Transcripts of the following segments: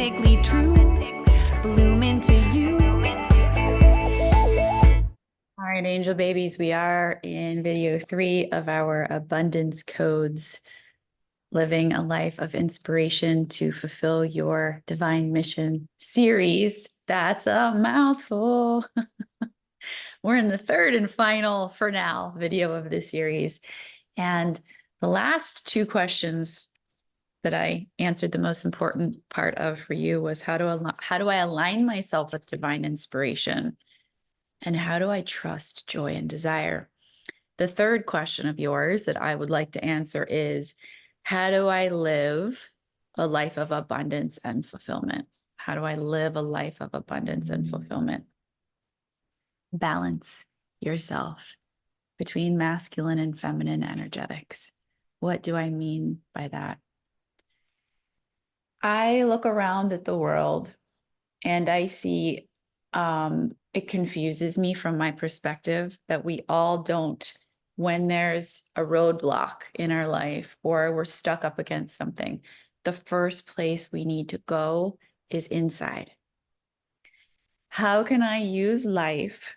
authentically true. Bloom into you. All right, angel babies, we are in video 3 of our abundance codes, living a life of inspiration to fulfill your divine mission series. That's a mouthful. We're in the third and final, for now, video of this series. And the last 2 questions that I answered, the most important part of for you was how do I align myself with divine inspiration? And how do I trust joy and desire? The third question of yours that I would like to answer is, how do I live a life of abundance and fulfillment? How do I live a life of abundance and fulfillment? Balance yourself between masculine and feminine energetics. What do I mean by that? I look around at the world and I see it confuses me from my perspective that we all don't, when there's a roadblock in our life or we're stuck up against something, the first place we need to go is inside. How can I use life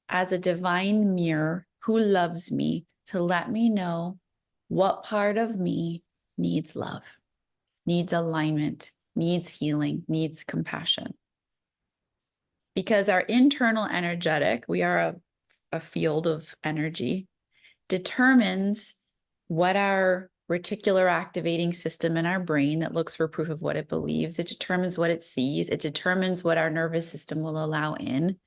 as a divine mirror who loves me to let me know what part of me needs love, needs alignment, needs healing, needs compassion? Because our internal energetic, we are a field of energy, determines what our reticular activating system in our brain that looks for proof of what it believes, it determines what it sees, it determines what our nervous system will allow in.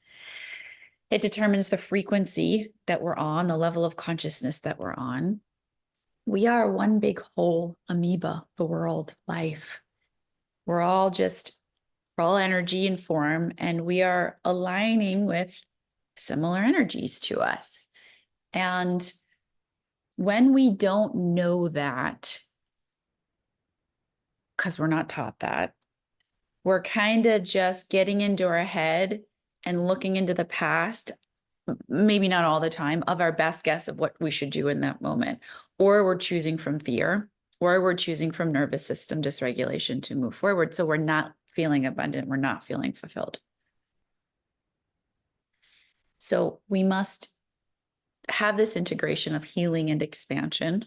It determines the frequency that we're on, the level of consciousness that we're on. We are one big whole amoeba, the world, life. We're all energy and form, and we are aligning with similar energies to us. And when we don't know that, because we're not taught that, we're kind of just getting into our head and looking into the past, maybe not all the time, of our best guess of what we should do in that moment. Or we're choosing from fear, or we're choosing from nervous system dysregulation to move forward. So we're not feeling abundant, we're not feeling fulfilled. So we must have this integration of healing and expansion,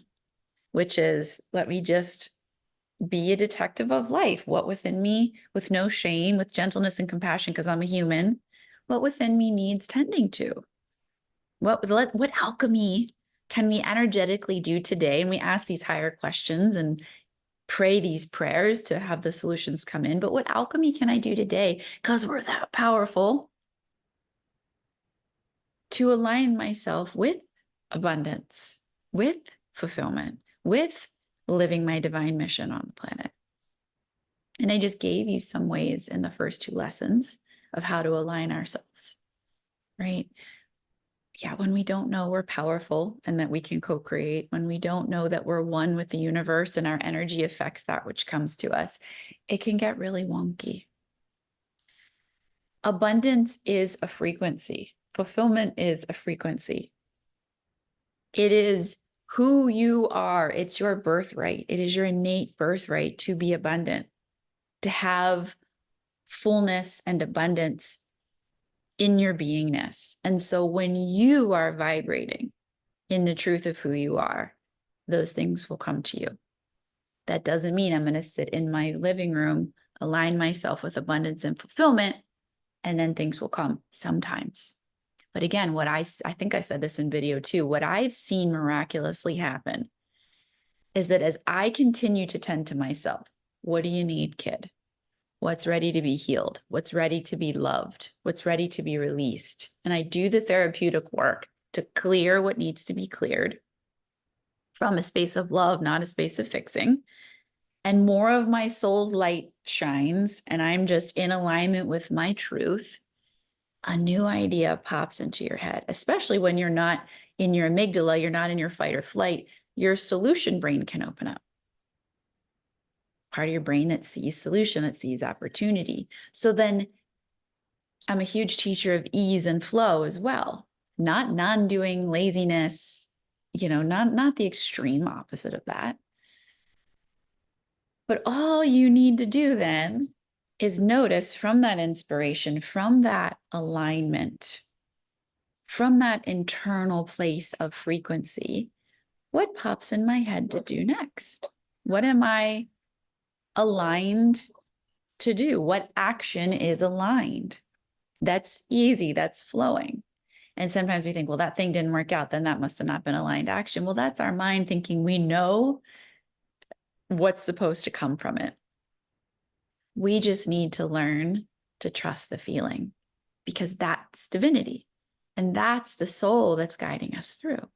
which is, let me just be a detective of life. What within me, with no shame, with gentleness and compassion, because I'm a human, what within me needs tending to? What alchemy can we energetically do today? And we ask these higher questions and pray these prayers to have the solutions come in. But what alchemy can I do today? Because we're that powerful, to align myself with abundance, with fulfillment, with living my divine mission on the planet. And I just gave you some ways in the first 2 lessons of how to align ourselves, right? Yeah, when we don't know we're powerful and that we can co-create, when we don't know that we're one with the universe and our energy affects that which comes to us, it can get really wonky. Abundance is a frequency. Fulfillment is a frequency. It is who you are. It's your birthright. It is your innate birthright to be abundant, to have fullness and abundance in your beingness. And so when you are vibrating in the truth of who you are, those things will come to you. That doesn't mean I'm going to sit in my living room, align myself with abundance and fulfillment, and then things will come sometimes. But again, what I think I said this in video 2, what I've seen miraculously happen is that as I continue to tend to myself, what do you need, kid? What's ready to be healed? What's ready to be loved? What's ready to be released? And I do the therapeutic work to clear what needs to be cleared from a space of love, not a space of fixing. And more of my soul's light shines, and I'm just in alignment with my truth. A new idea pops into your head, especially when you're not in your amygdala, you're not in your fight or flight, your solution brain can open up. Part of your brain that sees solution, that sees opportunity. So then I'm a huge teacher of ease and flow as well, not non-doing, laziness, not the extreme opposite of that. But all you need to do then is notice from that inspiration, from that alignment, from that internal place of frequency, what pops in my head to do next? What am I aligned to do? What action is aligned? That's easy, that's flowing. And sometimes we think, well, that thing didn't work out, then that must have not been aligned action. Well, that's our mind thinking we know what's supposed to come from it. We just need to learn to trust the feeling, because that's divinity. And that's the soul that's guiding us through.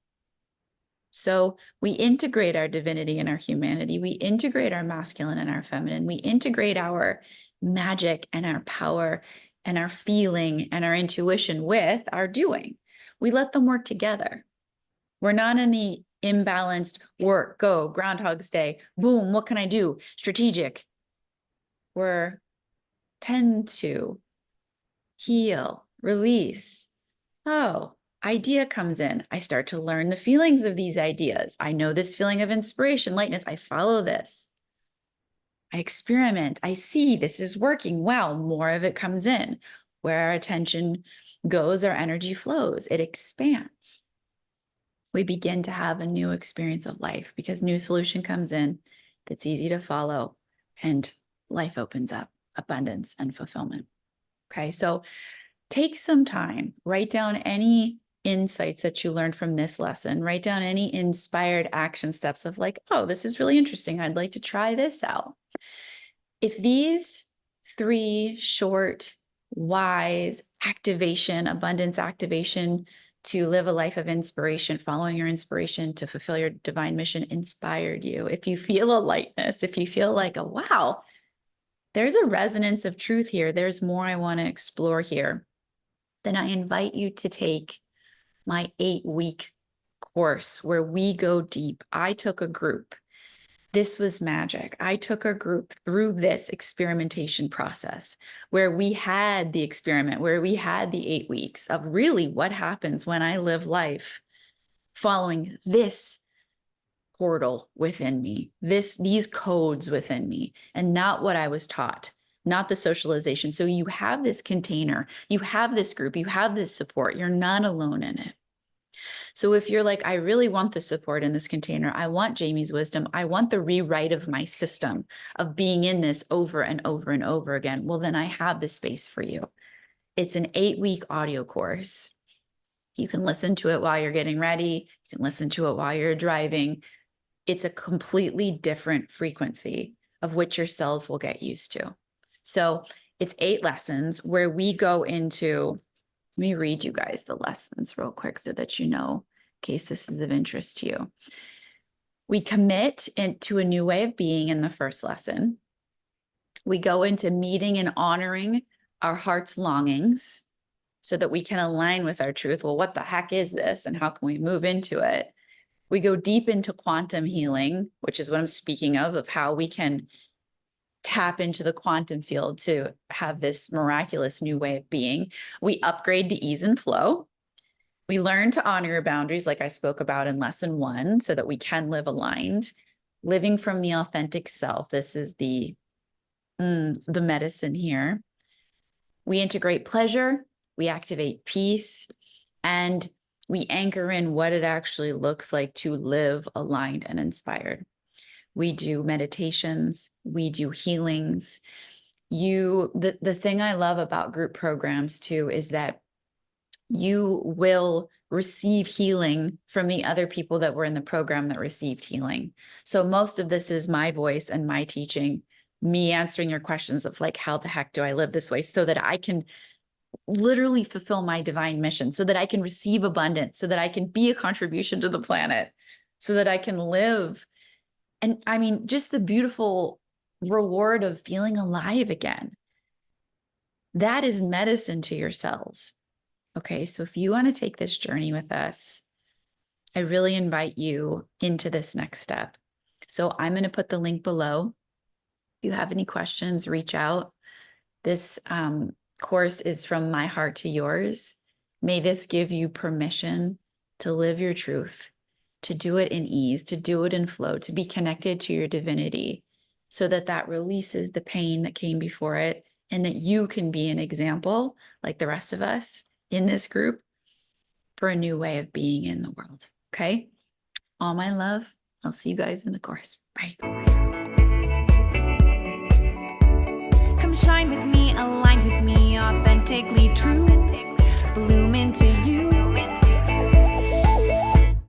So we integrate our divinity and our humanity. We integrate our masculine and our feminine. We integrate our magic and our power and our feeling and our intuition with our doing. We let them work together. We're not in the imbalanced work, go, Groundhog's Day, boom, what can I do? Strategic. We're tend to heal, release. Oh, idea comes in. I start to learn the feelings of these ideas. I know this feeling of inspiration, lightness. I follow this. I experiment. I see this is working. Wow, more of it comes in. Where our attention goes, our energy flows. It expands. We begin to have a new experience of life because new solution comes in that's easy to follow, and life opens up, abundance and fulfillment. Okay, so take some time, write down any insights that you learned from this lesson, write down any inspired action steps of like, oh, this is really interesting. I'd like to try this out. If these 3 short, wise activation, abundance activation to live a life of inspiration, following your inspiration to fulfill your divine mission inspired you, if you feel a lightness, if you feel like, oh, wow, there's a resonance of truth here, there's more I want to explore here, then I invite you to take my 8-week course where we go deep. I took a group. This was magic. I took a group through this experimentation process where we had the experiment, where we had the 8 weeks of really what happens when I live life following this portal within me, these codes within me, and not what I was taught, not the socialization. So you have this container, you have this group, you have this support. You're not alone in it. So if you're like, I really want the support in this container, I want Jamie's wisdom, I want the rewrite of my system of being in this over and over and over again, well, then I have the space for you. It's an 8-week audio course. You can listen to it while you're getting ready. You can listen to it while you're driving. It's a completely different frequency of which your cells will get used to. So it's 8 lessons where we go into, let me read you guys the lessons real quick so that you know, in case this is of interest to you. We commit into a new way of being in the first lesson. We go into meeting and honoring our heart's longings so that we can align with our truth. Well, what the heck is this? And how can we move into it? We go deep into quantum healing, which is what I'm speaking of how we can tap into the quantum field to have this miraculous new way of being. We upgrade to ease and flow. We learn to honor your boundaries, like I spoke about in lesson 1, so that we can live aligned, living from the authentic self. This is the medicine here. We integrate pleasure, we activate peace, and we anchor in what it actually looks like to live aligned and inspired. We do meditations, we do healings. The thing I love about group programs too is that you will receive healing from the other people that were in the program that received healing. So most of this is my voice and my teaching, me answering your questions of like, how the heck do I live this way so that I can literally fulfill my divine mission, so that I can receive abundance, so that I can be a contribution to the planet, so that I can live. And I mean, just the beautiful reward of feeling alive again. That is medicine to your cells. Okay, so if you want to take this journey with us, I really invite you into this next step. So I'm going to put the link below. If you have any questions, reach out. This course is from my heart to yours. May this give you permission to live your truth, to do it in ease, to do it in flow, to be connected to your divinity, so that that releases the pain that came before it and that you can be an example, like the rest of us in this group, for a new way of being in the world. Okay? All my love. I'll see you guys in the course. Bye. Come shine with me, align with me, authentically true. Bloom into